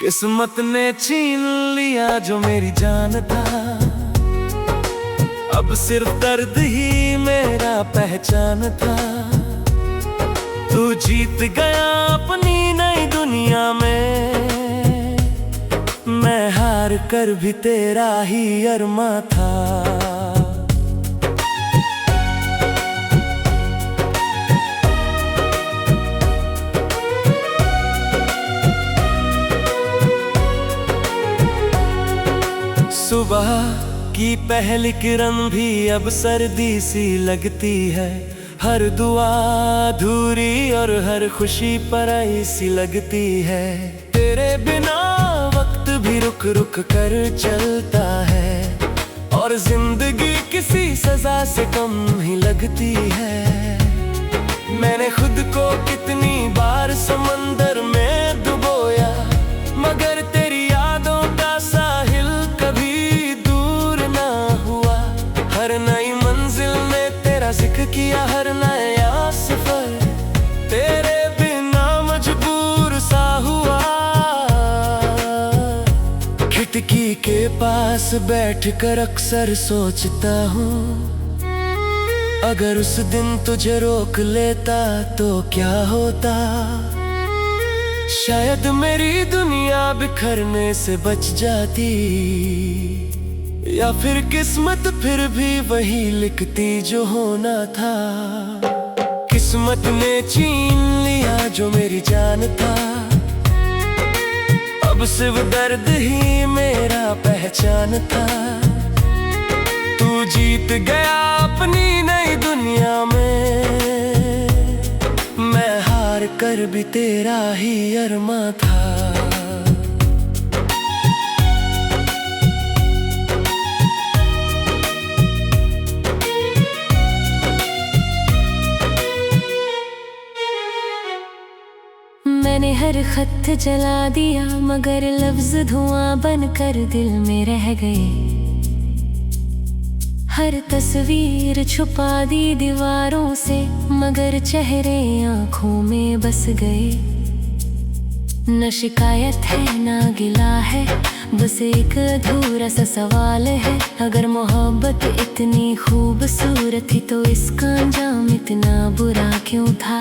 किस्मत ने छीन लिया जो मेरी जान था। अब सिर्फ दर्द ही मेरा पहचान था। तू जीत गया अपनी नई दुनिया में, मैं हार कर भी तेरा ही अरमा था। सुबह की पहली किरण भी अब सर्दी सी लगती है। हर दुआ अधूरी और हर खुशी पराई सी लगती है। तेरे बिना वक्त भी रुक रुक कर चलता है, और जिंदगी किसी सजा से कम ही लगती है। मैंने खुद को कितनी बार समंदर में डुबोया, मगर तेरी यादों का साहिल कभी दूर ना हुआ। हर नई मंजिल ने तेरा जिक्र किया, हर नया सफर तेरे बिना मजबूर सा हुआ। खिड़की के पास बैठकर अक्सर सोचता हूँ, अगर उस दिन तुझे रोक लेता तो क्या होता। शायद मेरी दुनिया बिखरने से बच जाती, या फिर किस्मत फिर भी वही लिखती जो होना था। किस्मत ने छीन लिया जो मेरी जान था। अब सिर्फ दर्द ही मेरा पहचान था। तू जीत गया अपनी नई दुनिया में, मैं हार कर भी तेरा ही अरमा था। मैंने हर खत जला दिया, मगर लफ्ज धुआं बनकर दिल में रह गए। हर तस्वीर छुपा दी दीवारों से, मगर चेहरे आँखों में बस गए। न शिकायत है ना गिला है, बस एक अधूरा सा सवाल है। अगर मोहब्बत इतनी खूबसूरत थी तो इसका अंजाम इतना बुरा क्यों था।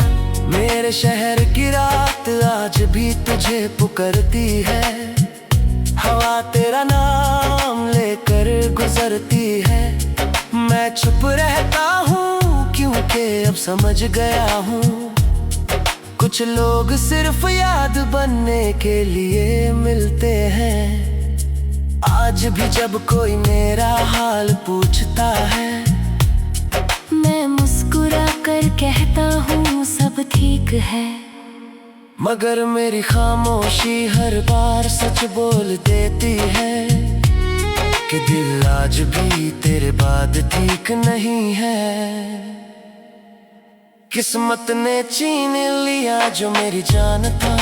मेरे शहर की रात आज भी तुझे पुकारती है। हवा तेरा नाम लेकर गुजरती है। मैं चुप रहता हूँ क्योंकि अब समझ गया हूँ, कुछ लोग सिर्फ याद बनने के लिए मिलते हैं। आज भी जब कोई मेरा हाल पूछता है, मैं मुस्कुरा कर कहता हूँ सब ठीक है। मगर मेरी खामोशी हर बार सच बोल देती है कि दिल आज भी तेरे बाद ठीक नहीं है। किस्मत ने छीन लिया जो मेरी जान था।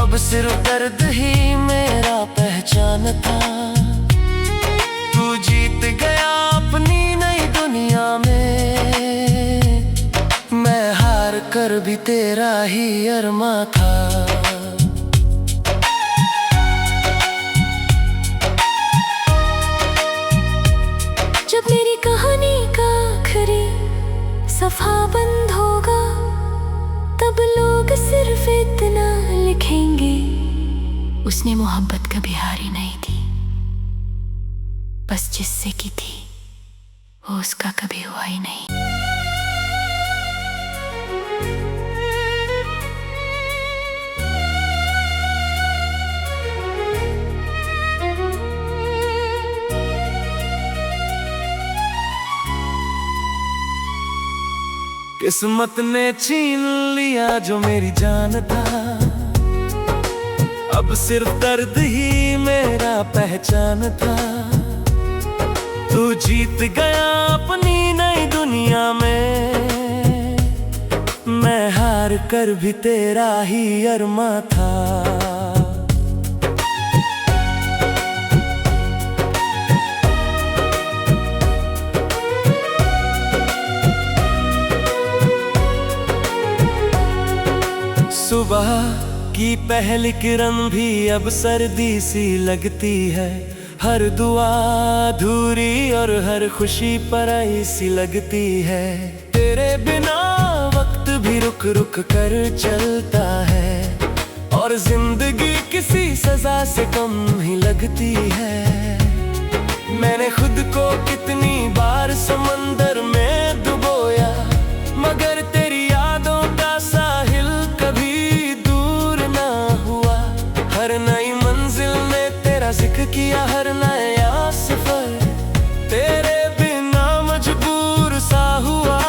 अब सिर्फ दर्द ही मेरा पहचान था। तू जीत गया अपनी नई दुनिया में, मैं हार कर भी तेरा ही अरमा था। जब मेरी कहानी का आखिरी सफा बंद होगा, तब लोग सिर्फ इतना लिखेंगे, उसने मोहब्बत कभी हारी नहीं थी, बस जिससे की थी वो उसका कभी हुआ ही नहीं। किस्मत ने छीन लिया जो मेरी जान था। अब सिर्फ दर्द ही मेरा पहचान था। तू जीत गया अपनी नई दुनिया में, मैं हार कर भी तेरा ही अरमा था। सुबह की पहली किरण भी अब सर्दी सी लगती है। हर दुआ अधूरी और हर खुशी पराई सी लगती है। तेरे बिना वक्त भी रुक रुक कर चलता है और जिंदगी किसी सजा से कम ही लगती है। मैंने खुद को कितनी बार समंदर में डुबोया, मगर तेरी यादों का साहिल कभी दूर ना हुआ। हर नई मंजिल ने तेरा जिक्र किया, हर नया सफर तेरे बिना मजबूर सा हुआ।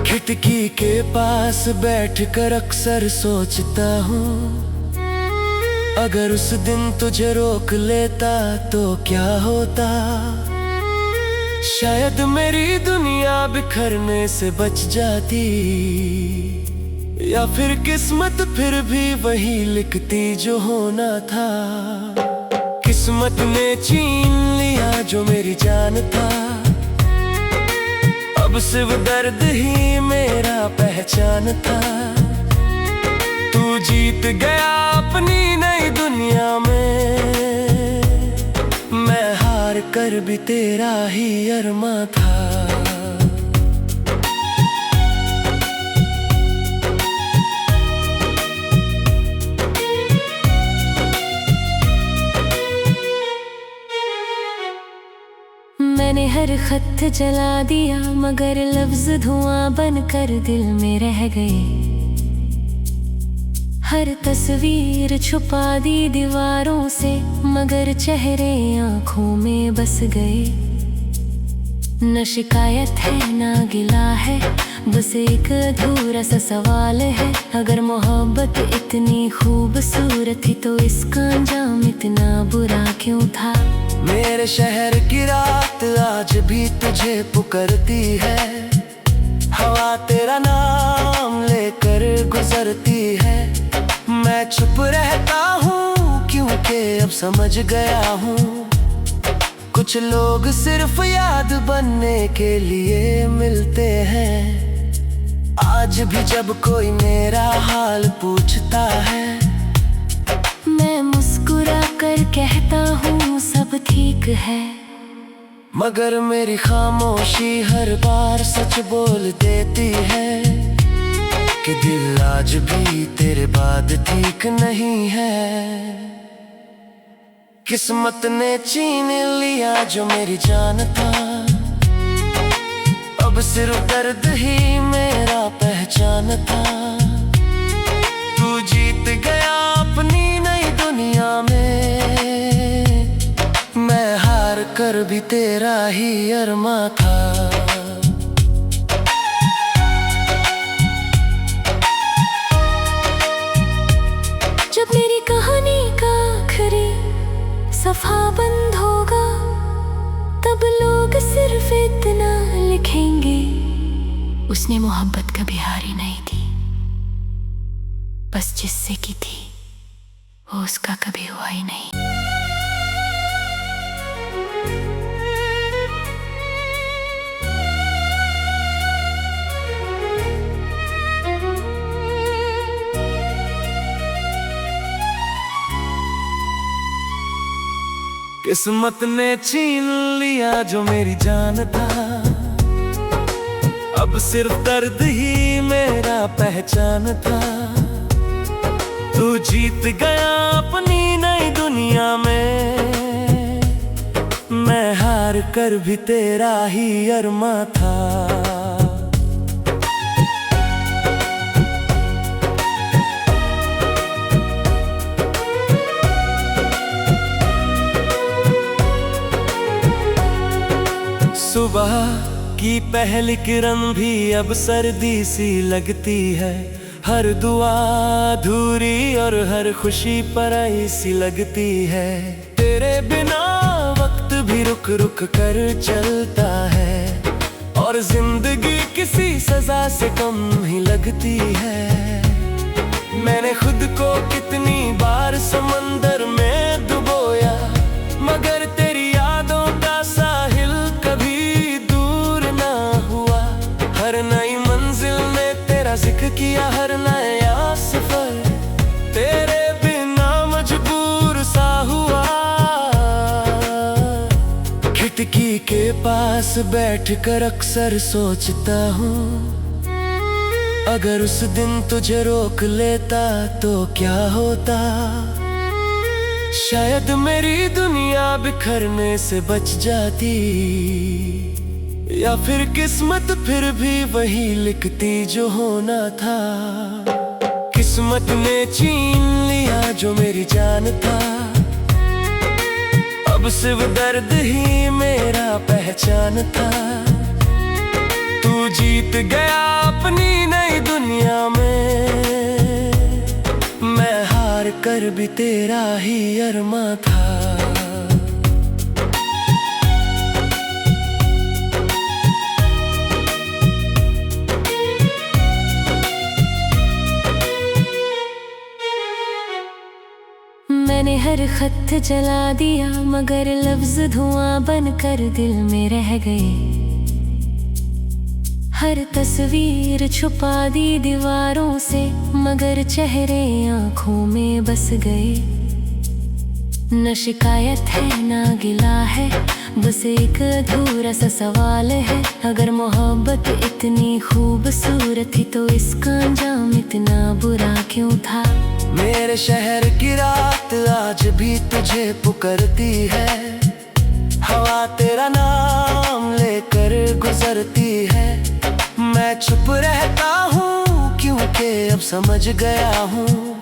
खिड़की के पास बैठकर अक्सर सोचता हूँ, अगर उस दिन तुझे रोक लेता तो क्या होता। शायद मेरी दुनिया बिखरने से बच जाती, या फिर किस्मत फिर भी वही लिखती जो होना था। किस्मत ने छीन लिया जो मेरी जान था, अब सिर्फ दर्द ही मेरा पहचान था। तू जीत गया अपनी नई दुनिया में, मैं हार कर भी तेरा ही अरमा था। मैंने हर खत जला दिया, मगर लफ्ज धुआं बनकर दिल में रह गए। हर तस्वीर छुपा दी दीवारों से, मगर चेहरे आँखों में बस गए। न शिकायत है ना गिला है, बस एक अधूरा सा सवाल है। अगर मोहब्बत इतनी खूबसूरत थी तो इसका अंजाम इतना बुरा क्यों था। मेरे शहर की रात आज भी तुझे पुकारती है, हवा तेरा नाम लेकर गुजरती है। मैं चुप रहता हूँ क्योंकि अब समझ गया हूँ, कुछ लोग सिर्फ याद बनने के लिए मिलते हैं। आज भी जब कोई मेरा हाल पूछता है, मैं मुस्कुरा कर कहता हूँ सब ठीक है। मगर मेरी खामोशी हर बार सच बोल देती है कि दिल आज भी तेरे बाद ठीक नहीं है। किस्मत ने छीन लिया जो मेरी जान था, अब सिर्फ दर्द ही मेरा पहचान था। तू जीत गया अपनी नई दुनिया में, मैं हार कर भी तेरा ही अरमा था। जब मेरी कहानी का आखिरी सफा बंद होगा, तब लोग सिर्फ इतना लिखेंगे, उसने मोहब्बत कभी हारी नहीं थी, बस जिससे की थी वो उसका कभी हुआ ही नहीं। किस्मत ने छीन लिया जो मेरी जान था, अब सिर्फ दर्द ही मेरा पहचान था। तू जीत गया अपनी नई दुनिया में, मैं हार कर भी तेरा ही अरमा था। सुबह की पहली किरण भी अब सर्दी सी लगती है। हर दुआ अधूरी और हर खुशी पराई सी लगती है। तेरे बिना वक्त भी रुक रुक कर चलता है और जिंदगी किसी सजा से कम ही लगती है। मैंने खुद को कितनी बार समंदर में डुबोया, मगर तेरी यादों का साहिल कभी दूर ना हुआ। हर नई मंजिल ने तेरा जिक्र किया, हर नया के पास बैठकर अक्सर सोचता हूँ, अगर उस दिन तुझे रोक लेता तो क्या होता। शायद मेरी दुनिया बिखरने से बच जाती, या फिर किस्मत फिर भी वही लिखती जो होना था। किस्मत ने छीन लिया जो मेरी जान था, अब सिर्फ दर्द ही मेरा पहचान था। तू जीत गया अपनी नई दुनिया में, मैं हार कर भी तेरा ही अरमा था। मैंने हर खत जला दिया, मगर लफ्ज धुआं बनकर दिल में रह गए। हर तस्वीर छुपा दी दीवारों से, मगर चेहरे आंखों में बस गए। न शिकायत है ना गिला है, बस एक अधूरा सा सवाल है। अगर मोहब्बत इतनी खूबसूरत थी तो इसका अंजाम इतना बुरा क्यों था। मेरे शहर की रात आज भी तुझे पुकारती है, हवा तेरा नाम लेकर गुजरती है। मैं चुप रहता हूँ क्योंकि अब समझ गया हूँ,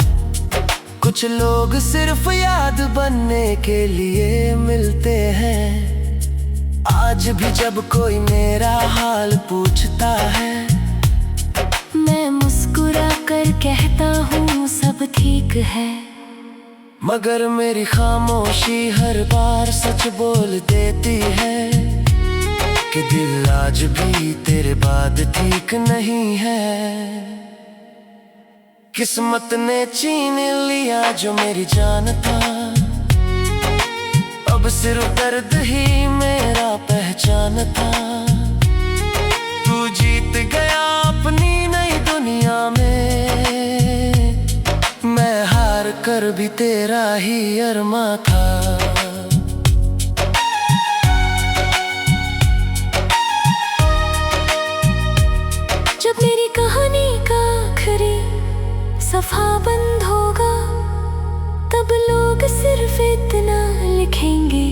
कुछ लोग सिर्फ याद बनने के लिए मिलते हैं। आज भी जब कोई मेरा हाल पूछता है, मैं मुस्कुरा कर कहता हूँ सब ठीक है। मगर मेरी खामोशी हर बार सच बोल देती है कि दिल आज भी तेरे बाद ठीक नहीं है। किस्मत ने छीन लिया जो मेरी जान था, अब सिर्फ दर्द ही मेरा पहचान था। तू जीत गया अपनी नई दुनिया में, मैं हार कर भी तेरा ही अरमा था। जब मेरी कहानी का आखिरी सफा बंद होगा, तब लोग सिर्फ इतना लिखेंगे,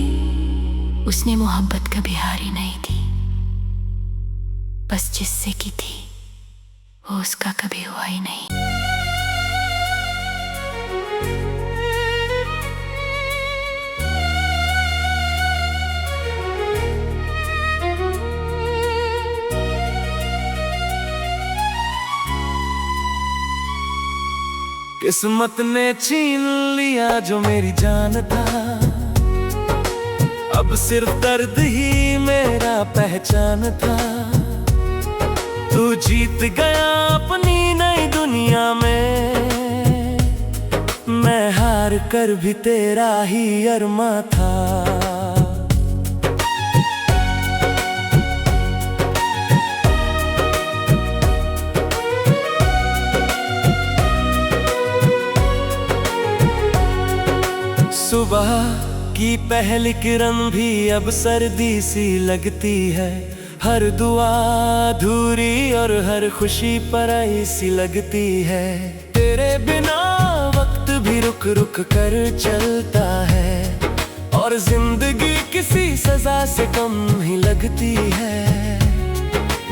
उसने मोहब्बत कभी हारी नहीं थी, बस जिससे की थी वो उसका कभी हुआ ही नहीं। किस्मत ने छीन लिया जो मेरी जान था, अब सिर्फ दर्द ही मेरा पहचान था। तू जीत गया अपनी नई दुनिया में, मैं हार कर भी तेरा ही अरमा था। सुबह की पहली किरण भी अब सर्दी सी लगती है, हर दुआ अधूरी और हर खुशी पराई सी लगती है। तेरे बिना वक्त भी रुक रुक कर चलता है, और जिंदगी किसी सजा से कम ही लगती है।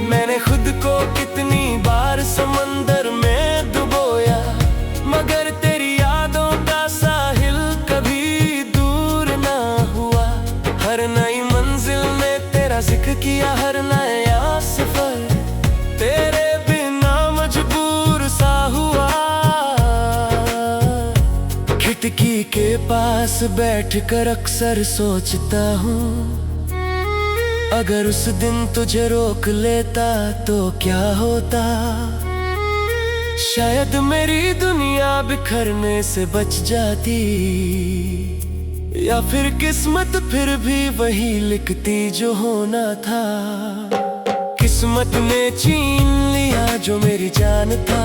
मैंने खुद को कितनी बार समंदर में डुबोया, मगर तेरी यादों का साहिल कभी दूर ना हुआ। हर नई मंजिल ने तेरा जिक्र किया, हर नया सफर तेरे बिना मजबूर सा हुआ। खिड़की के पास बैठकर अक्सर सोचता हूँ, अगर उस दिन तुझे रोक लेता तो क्या होता। शायद मेरी दुनिया बिखरने से बच जाती, या फिर किस्मत फिर भी वही लिखती जो होना था। किस्मत ने छीन लिया जो मेरी जान था,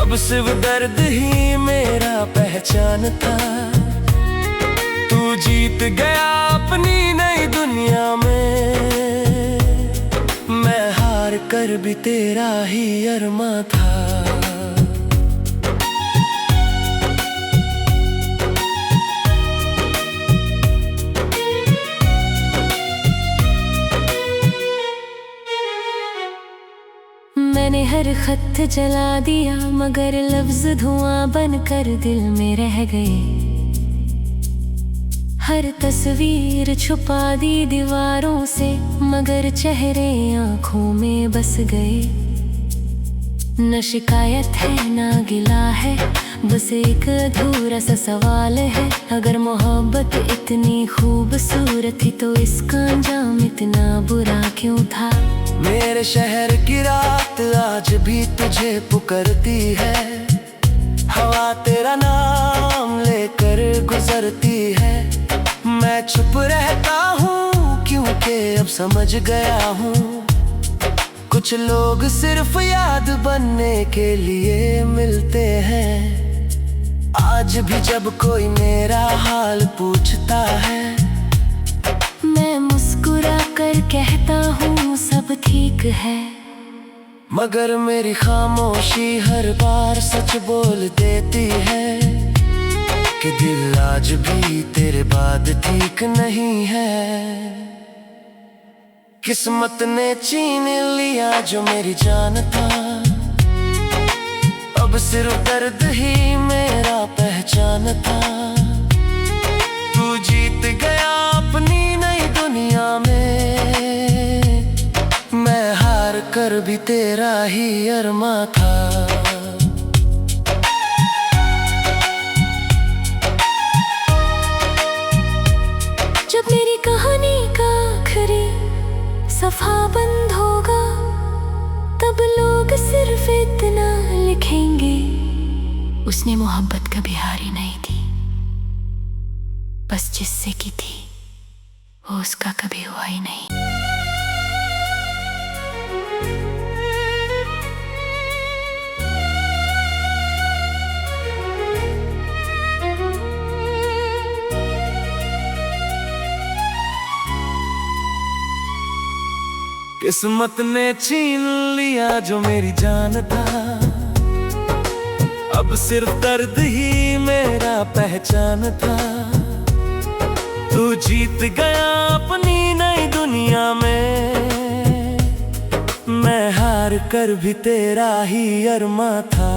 अब सिर्फ दर्द ही मेरा पहचान था। तू जीत गया अपनी नई दुनिया में, मैं हार कर भी तेरा ही अरमा था। मैंने हर खत जला दिया, मगर लफ्ज धुआं बनकर दिल में रह गए। हर तस्वीर छुपा दी दीवारों से, मगर चेहरे आंखों में बस गए। न शिकायत है ना गिला है, बस एक अधूरा सा सवाल है। अगर मोहब्बत इतनी खूबसूरत थी तो इसका अंजाम इतना बुरा क्यों था। मेरे शहर की रात आज भी तुझे पुकारती है, हवा तेरा नाम लेकर गुजरती है। मैं चुप रहता हूँ क्योंकि अब समझ गया हूँ, कुछ लोग सिर्फ याद बनने के लिए मिलते हैं। आज भी जब कोई मेरा हाल पूछता है, मैं मुस्कुरा कर कहता हूँ सब ठीक है। मगर मेरी खामोशी हर बार सच बोल देती है कि दिल आज भी तेरे बाद ठीक नहीं है। किस्मत ने छीन लिया जो मेरी जान था, अब सिर्फ दर्द ही मेरा पहचान था। तू जीत गया अपनी नई दुनिया में, मैं हार कर भी तेरा ही अरमा था। जब मेरी कहानी का आखिरी सफा बंद होगा, तब लोग सिर्फ इतना लिखेंगे, उसने मोहब्बत कभी हारी नहीं थी, बस जिससे की थी वो उसका कभी हुआ ही नहीं। किस्मत ने छीन लिया जो मेरी जान था, अब सिर्फ दर्द ही मेरा पहचान था। तू जीत गया अपनी नई दुनिया में, मैं हार कर भी तेरा ही अरमा था।